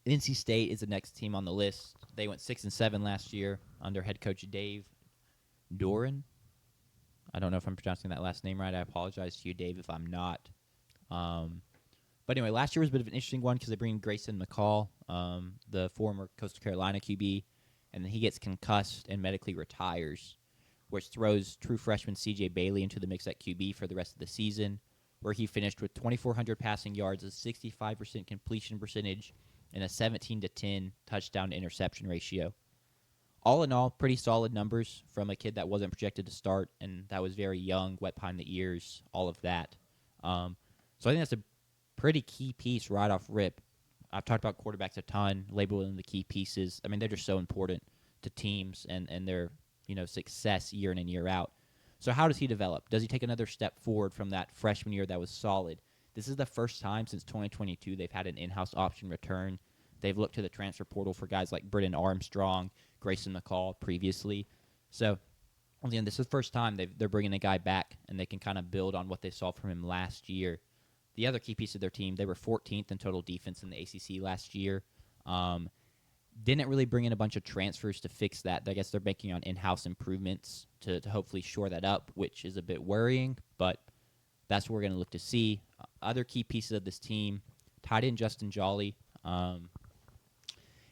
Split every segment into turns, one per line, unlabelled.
NC State is the next team on the list. They went 6-7 last year under head coach Dave Doran. I don't know if I'm pronouncing that last name right. I apologize to you, Dave, if I'm not. But anyway, last year was a bit of an interesting one because they bring in Grayson McCall, the former Coastal Carolina QB, and then he gets concussed and medically retires, which throws true freshman C.J. Bailey into the mix at QB for the rest of the season, where he finished with 2,400 passing yards, a 65% completion percentage, and a 17-10 touchdown to interception ratio. All in all, pretty solid numbers from a kid that wasn't projected to start and that was very young, wet behind the ears, all of that. So I think that's a pretty key piece right off rip. I've talked about quarterbacks a ton, labeling the key pieces. I mean, they're just so important to teams and their success year in and year out. So how does he develop? Does he take another step forward from that freshman year that was solid? This is the first time since 2022 they've had an in-house option return. They've looked to the transfer portal for guys like Britton Armstrong, Grayson McCall previously. So, again, this is the first time they're bringing a guy back, and they can kind of build on what they saw from him last year. The other key piece of their team, they were 14th in total defense in the ACC last year. Didn't really bring in a bunch of transfers to fix that. I guess they're banking on in-house improvements to hopefully shore that up, which is a bit worrying, but that's what we're going to look to see. Other key pieces of this team, tight end Justin Jolly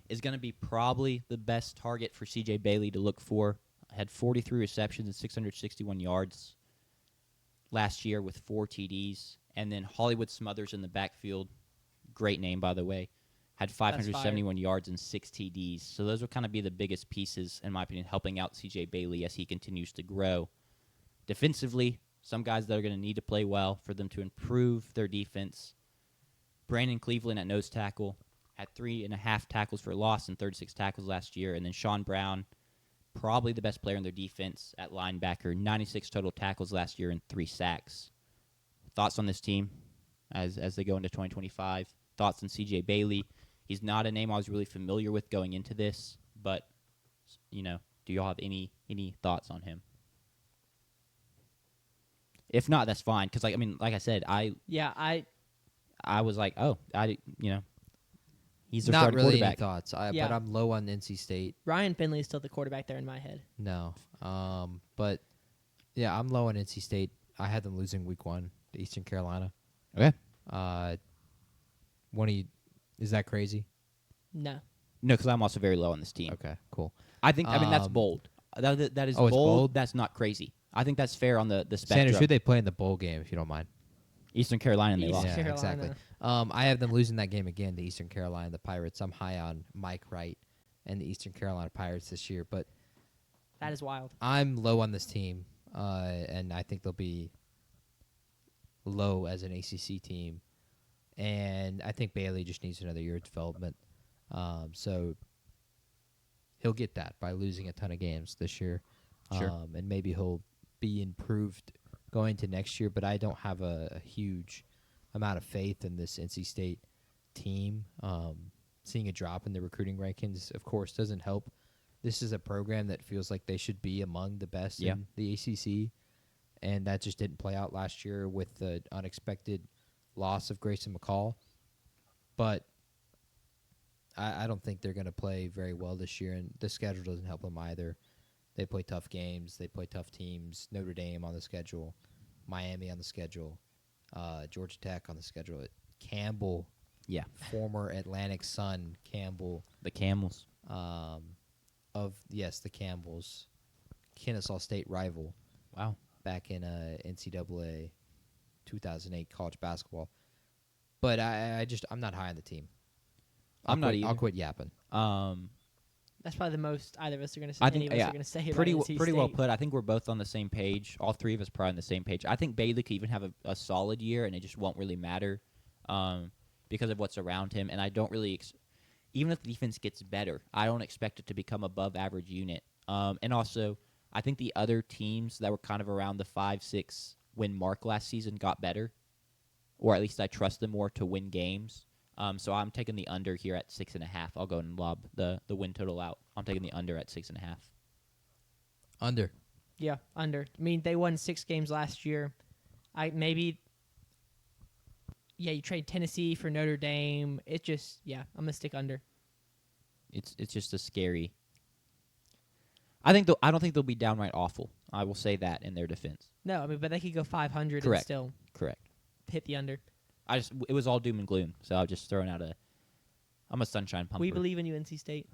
is going to be probably the best target for C.J. Bailey to look for. Had 43 receptions and 661 yards last year with 4 TDs. And then Hollywood Smothers in the backfield, great name, by the way, had 571 yards and 6 TDs. So those will kind of be the biggest pieces, in my opinion, helping out C.J. Bailey as he continues to grow. Defensively, some guys that are going to need to play well for them to improve their defense. Brandon Cleveland at nose tackle had 3.5 tackles for loss and 36 tackles last year. And then Sean Brown, probably the best player in their defense at linebacker, 96 total tackles last year and 3 sacks. Thoughts on this team as they go into 2025? Thoughts on C.J. Bailey? He's not a name I was really familiar with going into this, but, do y'all have any thoughts on him? If not, that's fine. Because, like I said, I was like, he's their
not
starting
really
quarterback.
any thoughts. But I'm low on NC State.
Ryan Finley is still the quarterback there in my head.
No. But, yeah, I'm low on NC State. I had them losing week 1 to Eastern Carolina.
Okay.
Is that crazy?
No.
No, because I'm also very low on this team.
Okay, cool.
I think, that's bold. That is
it's
bold.
bold?
That's not crazy. I think that's fair on the spectrum.
Sanders, who they play in the bowl game, if you don't mind?
Eastern Carolina, and they lost.
Eastern
Yeah,
Carolina.
exactly. I have them losing that game again to Eastern Carolina, the Pirates. I'm high on Mike Wright and the Eastern Carolina Pirates this year, but
That is wild.
I'm low on this team, and I think they'll be low as an ACC team. And I think Bailey just needs another year of development. So he'll get that by losing a ton of games this year.
Sure.
And maybe he'll be improved going to next year, but I don't have a huge amount of faith in this NC State team. Seeing a drop in the recruiting rankings, of course, doesn't help. This is a program that feels like they should be among the best in the ACC, and that just didn't play out last year with the unexpected loss of Grayson McCall. But I don't think they're going to play very well this year, and the schedule doesn't help them either. They play tough games. They play tough teams. Notre Dame on the schedule, Miami on the schedule, Georgia Tech on the schedule. Campbell, former Atlantic Sun Campbell.
The Camels.
The Campbells, Kennesaw State rival.
Wow.
Back in NCAA 2008 college basketball. But I'm not high on the team.
I'm not either.
I'll quit yapping.
That's probably the most either of us are going to say.
I think
any of us are going to say
pretty
about NC
pretty well
State.
put. I think we're both on the same page. All three of us probably on the same page. I think Bailey could even have a solid year, and it just won't really matter because of what's around him. And I don't really, even if the defense gets better, I don't expect it to become above average unit. And also, I think the other teams that were kind of around the 5-6 win mark last season got better, or at least I trust them more to win games. So I'm taking the under here at 6.5. I'll go and lob the win total out. I'm taking the under at 6.5.
Under.
Yeah, under. I mean, they won 6 games last year. yeah, you trade Tennessee for Notre Dame. It just, yeah, I'm gonna stick under.
It's just a scary. I don't think they'll be downright awful. I will say that in their defense.
No, I mean, but they could go 500 and
Correct.
still
Correct.
hit the under.
It was all doom and gloom, so I was just throwing out I'm a sunshine pumper.
We believe in you, NC State.